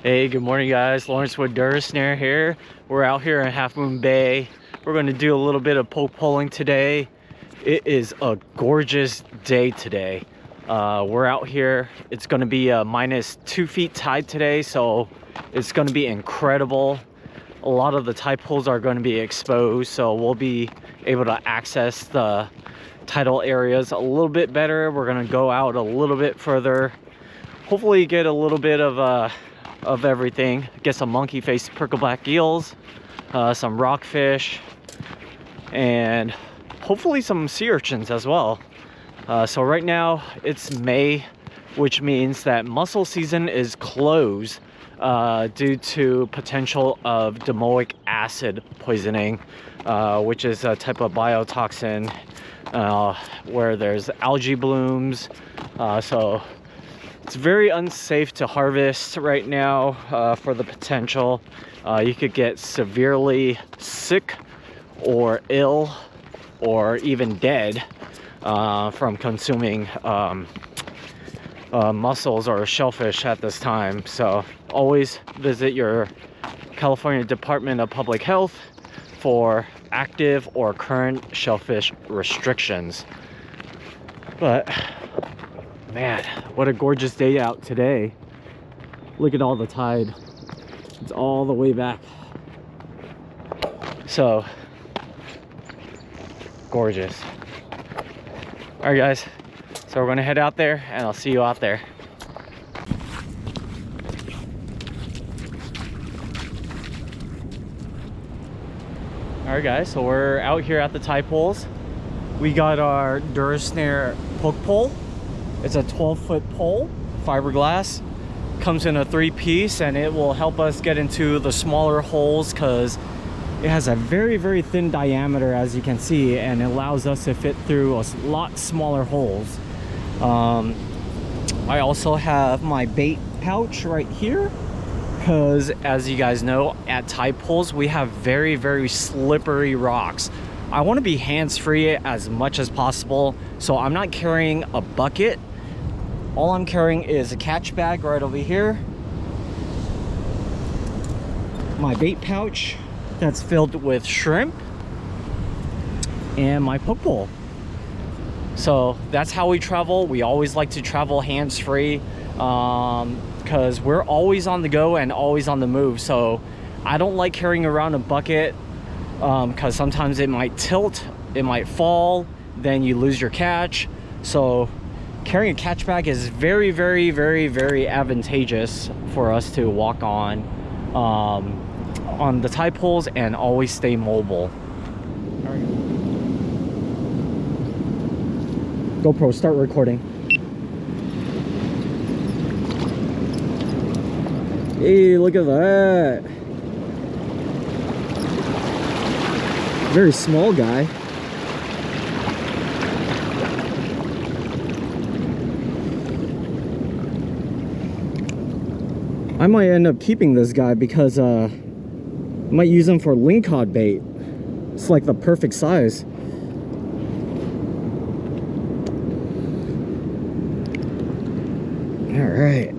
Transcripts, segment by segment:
Hey, good morning guys. Lawrence with Durasnare here. We're out here in Half Moon Bay. We're going to do a little bit of poke poling today. It is a gorgeous day today. We're out here. It's going to be a -2 feet tide today, so it's going to be incredible. A lot of the tide pools are going to be exposed, so we'll be able to access the tidal areas a little bit better. We're going to go out a little bit further, hopefully get a little bit of everything. Get some monkeyface prickleback eels, some rockfish, and hopefully some sea urchins as well. So right now it's May, which means that mussel season is closed due to potential of domoic acid poisoning, which is a type of biotoxin where there's algae blooms. So it's very unsafe to harvest right now for the potential. You could get severely sick or ill or even dead from consuming mussels or shellfish at this time. So always visit your California Department of Public Health for active or current shellfish restrictions. But man, what a gorgeous day out today. Look at all the tide. It's all the way back. So gorgeous. All right guys, so we're gonna head out there and I'll see you out there. All right guys, so we're out here at the tide pools. We got our Durasnare poke pole. It's a 12-foot pole, fiberglass. Comes in a 3-piece, and it will help us get into the smaller holes because it has a very thin diameter, as you can see, and it allows us to fit through a lot smaller holes. I also have my bait pouch right here because, as you guys know, at tide pools we have very slippery rocks. I want to be hands-free as much as possible, so I'm not carrying a bucket. All I'm carrying is a catch bag right over here, my bait pouch that's filled with shrimp, and my poke pole. So that's how we travel. We always like to travel hands-free because we're always on the go and always on the move. So I don't like carrying around a bucket because sometimes it might tilt, it might fall, then you lose your catch. So carrying a catch bag is very advantageous for us to walk on the tide pools and always stay mobile. All right. GoPro, start recording. Hey, look at that. Very small guy. I might end up keeping this guy because I might use him for lingcod bait. It's like the perfect size. All right.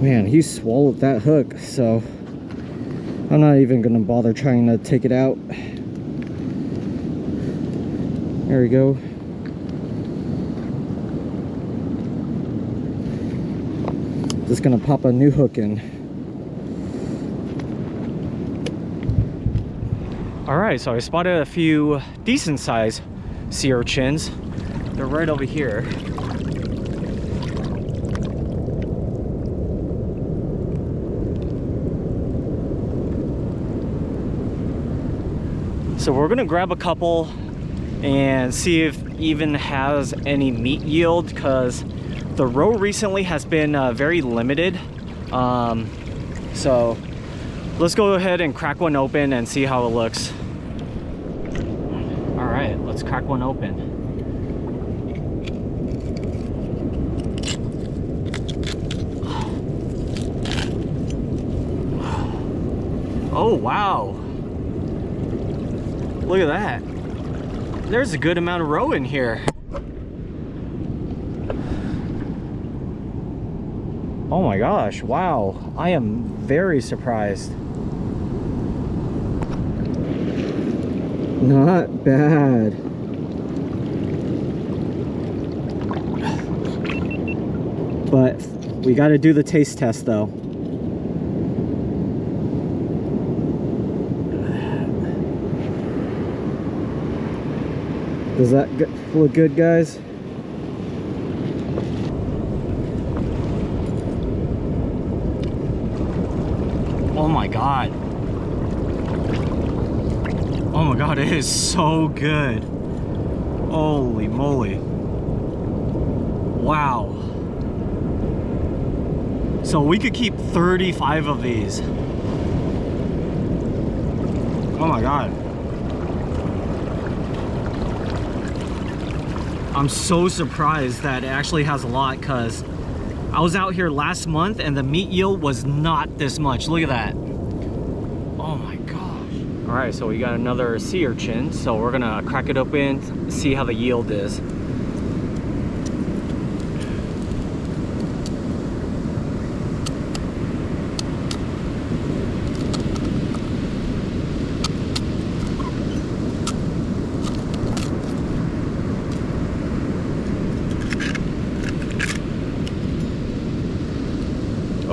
Man, he swallowed that hook, so I'm not even gonna bother trying to take it out. There we go. Just gonna pop a new hook in. All right, so I spotted a few decent sized sea urchins. They're right over here. So we're gonna grab a couple and see if even has any meat yield, because the roe recently has been very limited. So let's go ahead and crack one open and see how it looks. All right, let's crack one open. Oh, wow. Look at that. There's a good amount of roe in here. Oh my gosh, wow. I am very surprised. Not bad. But we got to do the taste test though. Does that look good, guys? Oh my god. Oh my god, it is so good. Holy moly. Wow. So we could keep 35 of these. Oh my god. I'm so surprised that it actually has a lot, because I was out here last month and the meat yield was not this much. Look at that. Oh my gosh. All right, so we got another sea urchin. So we're gonna crack it open, see how the yield is.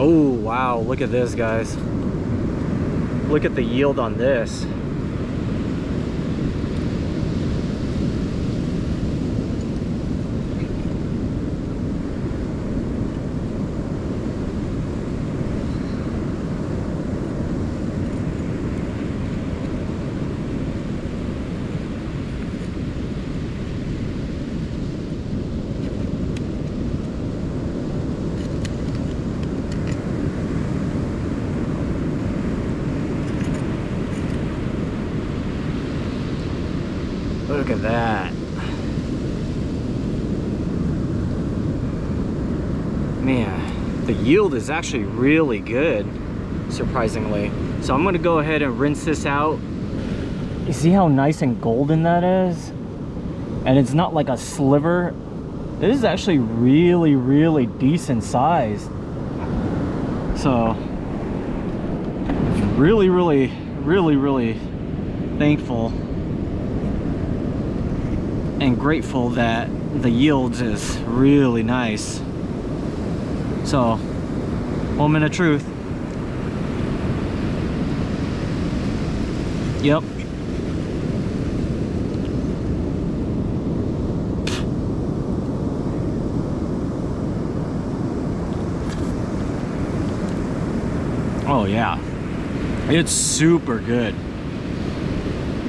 Oh wow, look at this, guys. Look at the yield on this. Look at that. Man, the yield is actually really good, surprisingly. So I'm gonna go ahead and rinse this out. You see how nice and golden that is? And it's not like a sliver. It is actually really, really decent sized. So, really, really, really, really thankful and grateful that the yield is really nice. So, moment of truth. Yep. Oh yeah, it's super good,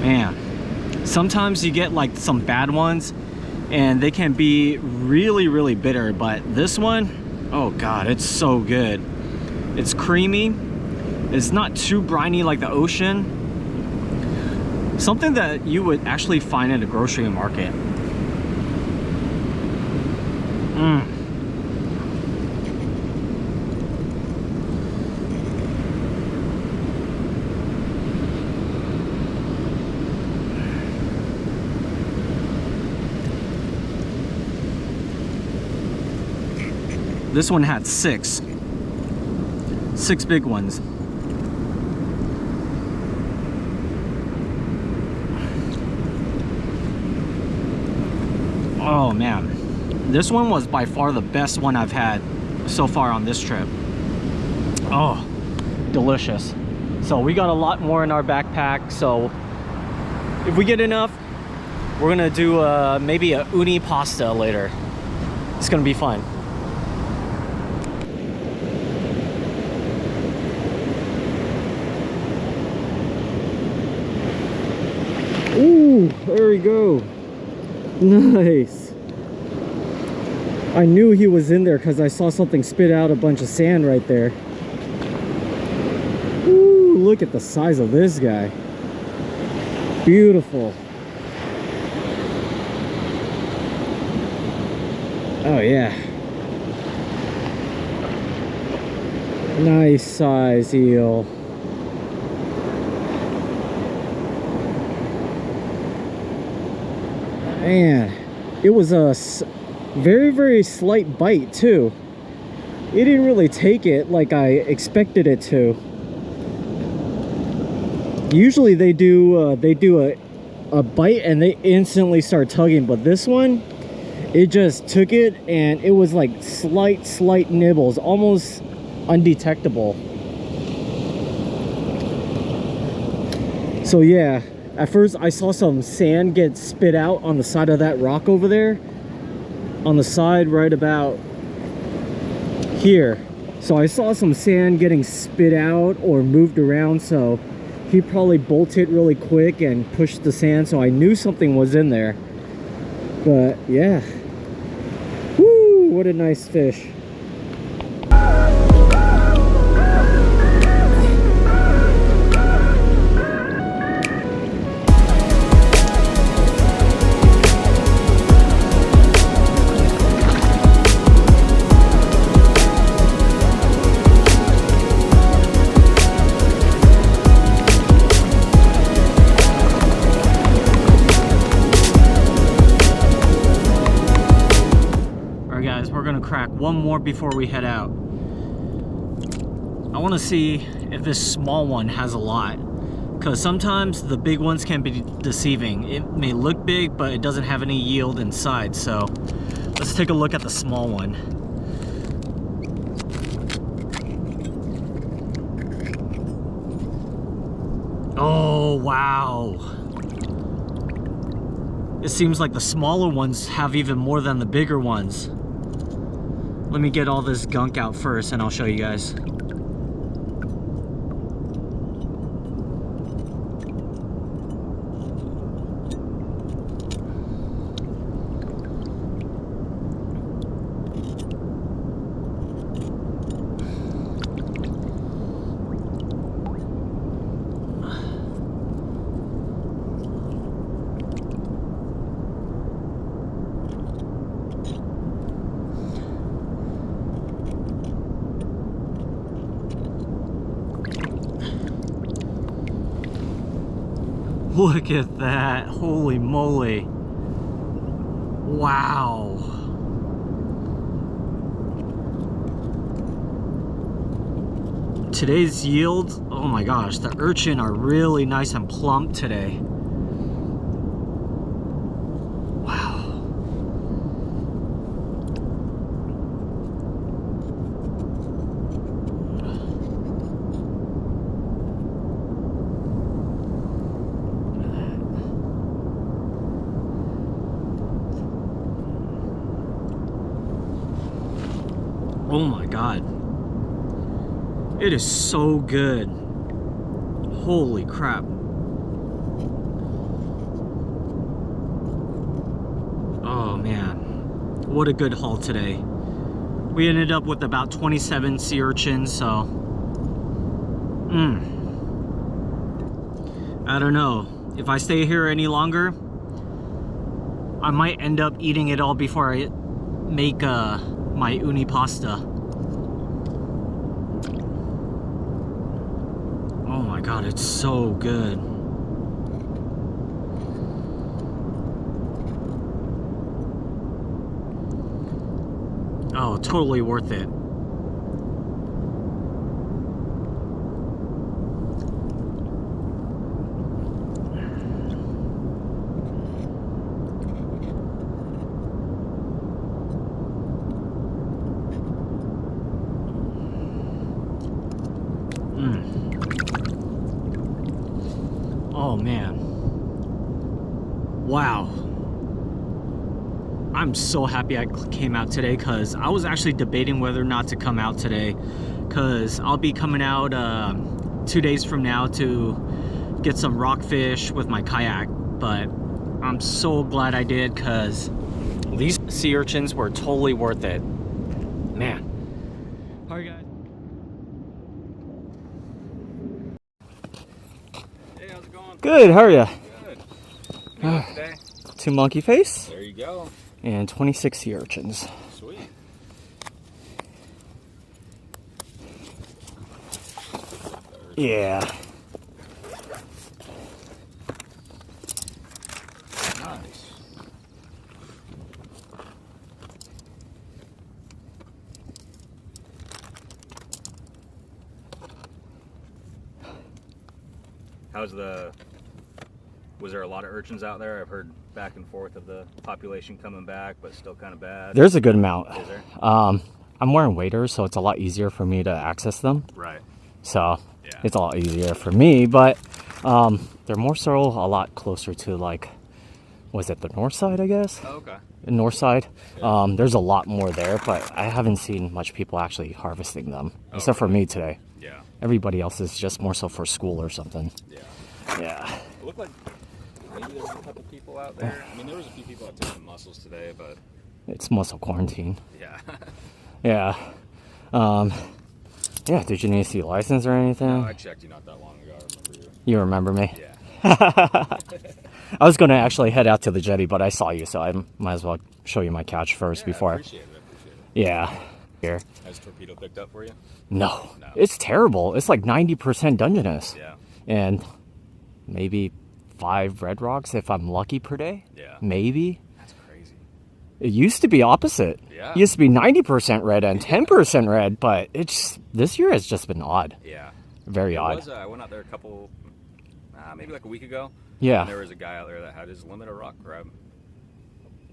man. Sometimes you get like some bad ones and they can be really, really bitter, but this one, oh god, it's so good. It's creamy. It's not too briny like the ocean. Something that you would actually find at a grocery market. This one had six big ones. Oh man, this one was by far the best one I've had so far on this trip. Oh, delicious. So we got a lot more in our backpack, so if we get enough, we're gonna do maybe a uni pasta later. It's gonna be fun. Ooh, there we go. Nice. I knew he was in there because I saw something spit out a bunch of sand right there. Ooh, look at the size of this guy. Beautiful. Oh yeah. Nice size eel. Man, it was a very, very slight bite too. It didn't really take it like I expected it to. Usually they do a bite and they instantly start tugging, but this one, it just took it and it was like slight nibbles, almost undetectable. So yeah, at first I saw some sand get spit out on the side of that rock over there, on the side right about here. So I saw some sand getting spit out or moved around, so he probably bolted really quick and pushed the sand, so I knew something was in there. But yeah, woo, what a nice fish. We're gonna crack one more before we head out. I want to see if this small one has a lot, because sometimes the big ones can be deceiving. It may look big, but it doesn't have any yield inside. So let's take a look at the small one. Oh wow, it seems like the smaller ones have even more than the bigger ones. Let me get all this gunk out first and I'll show you guys. Look at that, holy moly. Wow. Today's yield, oh my gosh, the urchin are really nice and plump today. Wow. Oh my god, it is so good. Holy crap. Oh man, what a good haul today. We ended up with about 27 sea urchins, so I don't know, if I stay here any longer I might end up eating it all before I make my uni pasta. Oh my god, it's so good. Oh, totally worth it. Oh man, wow, I'm so happy I came out today, because I was actually debating whether or not to come out today, because I'll be coming out 2 days from now to get some rockfish with my kayak. But I'm so glad I did, because these sea urchins were totally worth it, man. All right guys. Good, how are you? Good. Today? 2 monkeyface. There you go. And 26 sea urchins. Sweet. Yeah. Nice. Was there a lot of urchins out there? I've heard back and forth of the population coming back, but still kind of bad. There's a good amount. Is there? I'm wearing waders, so it's a lot easier for me to access them. Right. So Yeah. it's a lot easier for me, but they're more so a lot closer to, like, was it the north side, I guess? Oh, okay. The north side. Yeah. There's a lot more there, but I haven't seen much people actually harvesting them, except for me today. Yeah. Everybody else is just more so for school or something. Yeah. Yeah. It looked like maybe there was a couple people out there. I mean, there was a few people out taking mussels today, but It's muscle quarantine. yeah. Yeah. Yeah, did you need to see a license or anything? No, I checked you not that long ago. I remember you. You remember me? Yeah. I was going to actually head out to the jetty, but I saw you, so I might as well show you my catch first Yeah, before. I appreciate it. Yeah. Here. Has torpedo picked up for you? No. No. It's terrible. It's like 90% Dungeness. Yeah. And maybe 5 red rocks if I'm lucky per day. Yeah. Maybe. That's crazy. It used to be opposite. Yeah. It used to be 90% red and 10% red, but this year has just been odd. Yeah. Very odd. Was, I went out there a couple, maybe like a week ago. Yeah. And there was a guy out there that had his limit of rock crab.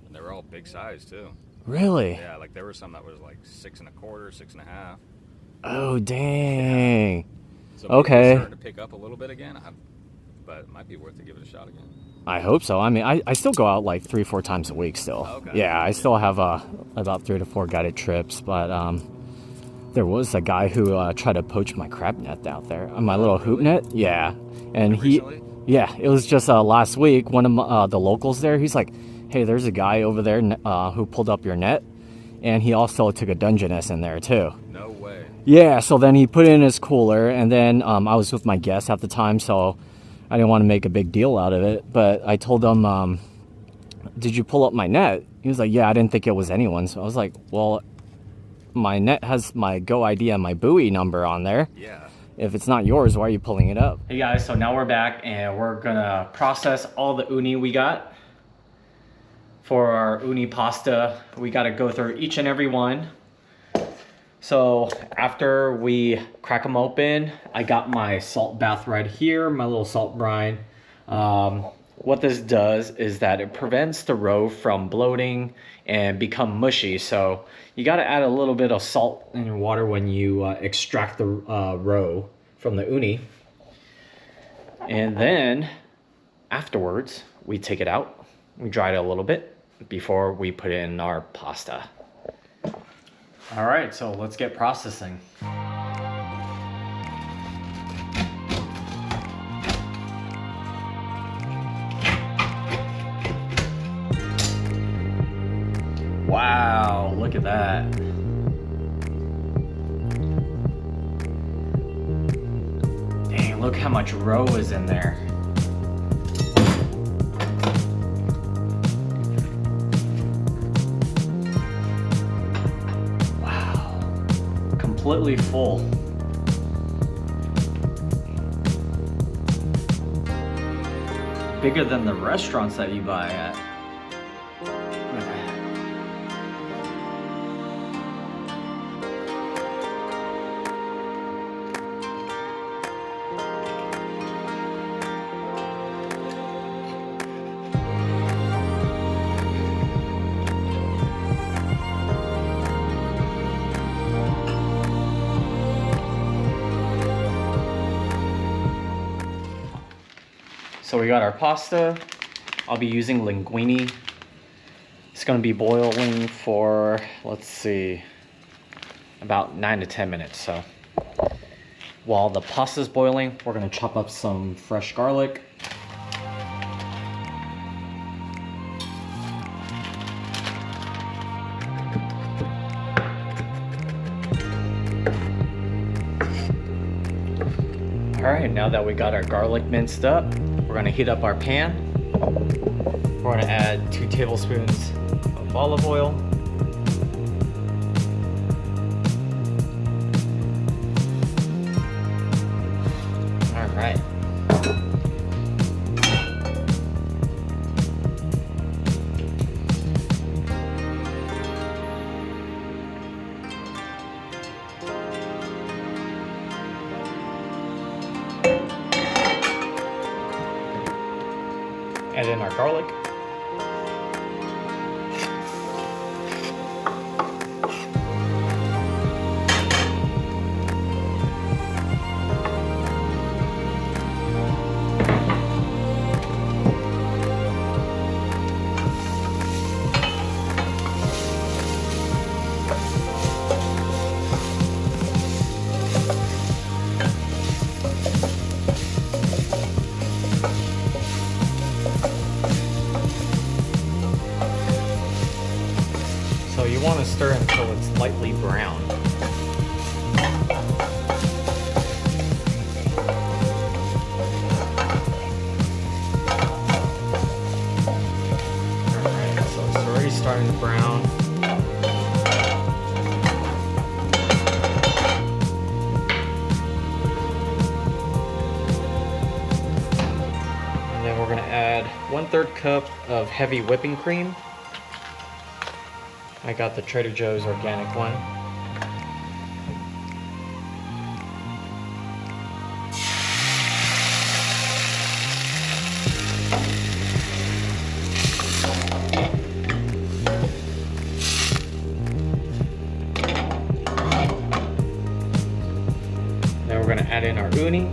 And they were all big size too. Really? Yeah, like there was some that was like 6 1/4, 6 1/2. Oh, dang. So Okay. It's starting to pick up a little bit again, but it might be worth to give it a shot again. I hope so. I mean, I still go out like 3-4 times a week still. Okay. Yeah, I still have about 3 to 4 guided trips, but there was a guy who tried to poach my crab net out there, my little hoop net. Yeah, and Recently? yeah, it was just last week. One of the locals there, he's like, "Hey, there's a guy over there who pulled up your net, and he also took a Dungeness in there too." No way. Yeah, so then he put it in his cooler, and then I was with my guest at the time, so I didn't want to make a big deal out of it. But I told him, "Did you pull up my net?" He was like, "Yeah, I didn't think it was anyone's." So I was like, "Well, my net has my go ID and my buoy number on there. Yeah. If it's not yours, why are you pulling it up?" Hey guys, so now we're back and we're gonna process all the uni we got. For our uni pasta, we gotta go through each and every one. So after we crack them open, I got my salt bath right here, my little salt brine. What this does is that it prevents the roe from bloating and become mushy. So you got to add a little bit of salt in your water when you extract the roe from the uni. And then afterwards, we take it out. We dry it a little bit before we put it in our pasta. All right, so let's get processing. Wow, look at that. Dang, look how much roe is in there. Wow, completely full. Bigger than the restaurants that you buy at. So we got our pasta. I'll be using linguine. It's gonna be boiling for, let's see, about 9 to 10 minutes. So while the pasta's boiling, we're gonna chop up some fresh garlic. All right, now that we got our garlic minced up, we're gonna heat up our pan. We're gonna add 2 tablespoons of olive oil. All right. Add in our garlic. So you want to stir until it's lightly brown. Alright, so it's already starting to brown. And then we're going to add 1/3 cup of heavy whipping cream. I got the Trader Joe's organic one. Then we're going to add in our uni.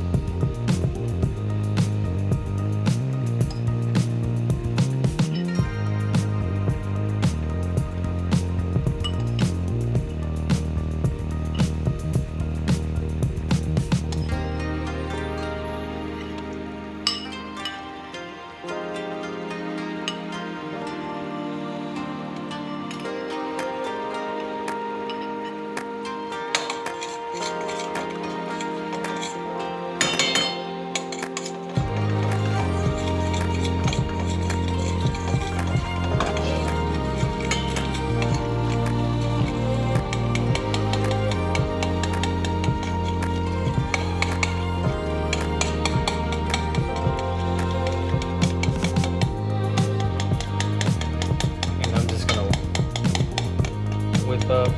Whip up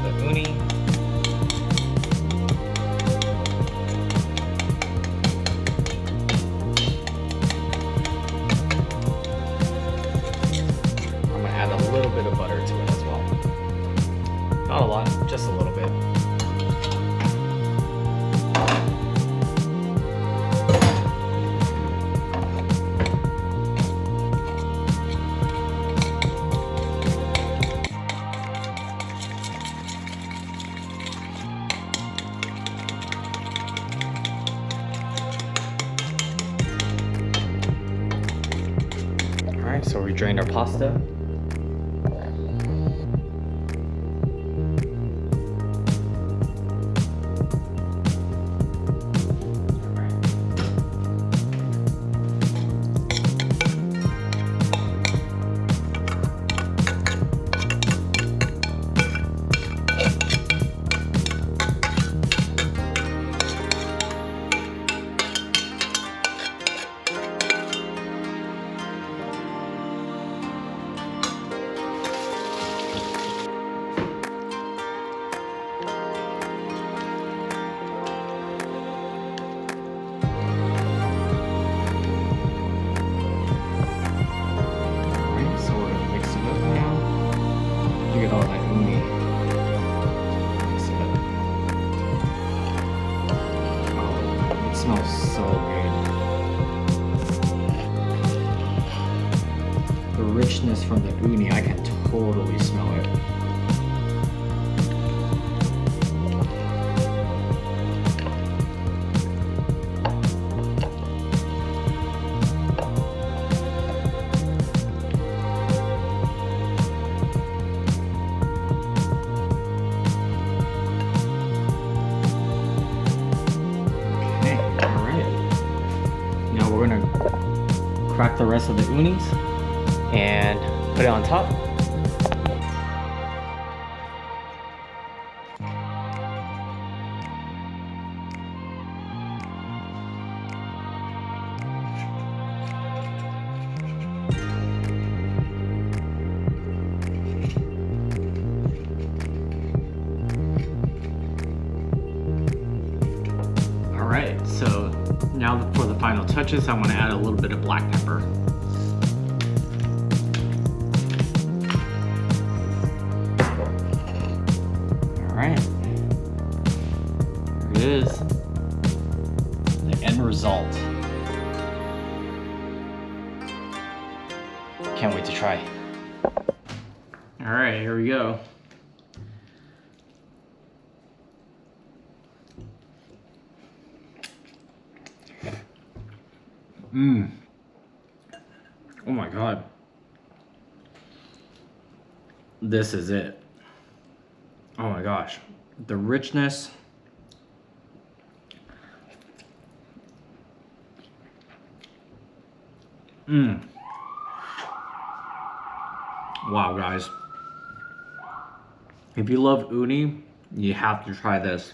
the uni. I'm gonna add a little bit of butter to it as well. Not a lot, just a little bit. Alright, so we drained our pasta. Look at all that uni. Oh, it smells so good. The richness from the uni, I can totally smell it. We're gonna crack the rest of the unis and put it on top. Alright, so now for the final touches, I want to add a little bit of black pepper. right. There it is. The end result. Can't wait to try. All right, here we go. Mmm. Oh my God. This is it. Oh my gosh. The richness. Mmm. Wow, guys. If you love uni, you have to try this.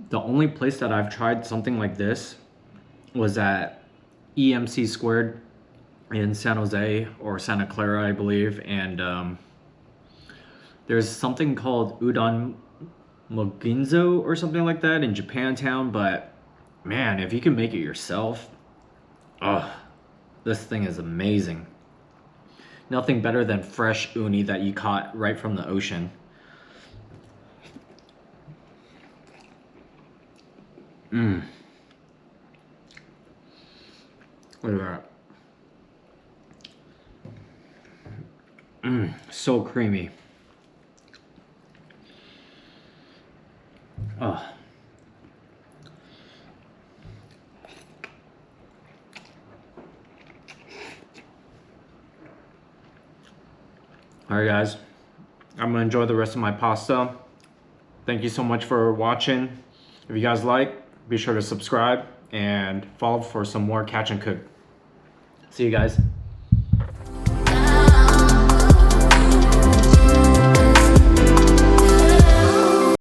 The only place that I've tried something like this was at EMC Squared in San Jose or Santa Clara, I believe, and there's something called udon moginzo or something like that in Japantown, but man, if you can make it yourself, oh, this thing is amazing. Nothing better than fresh uni that you caught right from the ocean. Mmm. Look at that. Mmm, so creamy. Oh. Alright guys, I'm gonna enjoy the rest of my pasta. Thank you so much for watching. If you guys like, be sure to subscribe and follow for some more catch and cook. See you guys.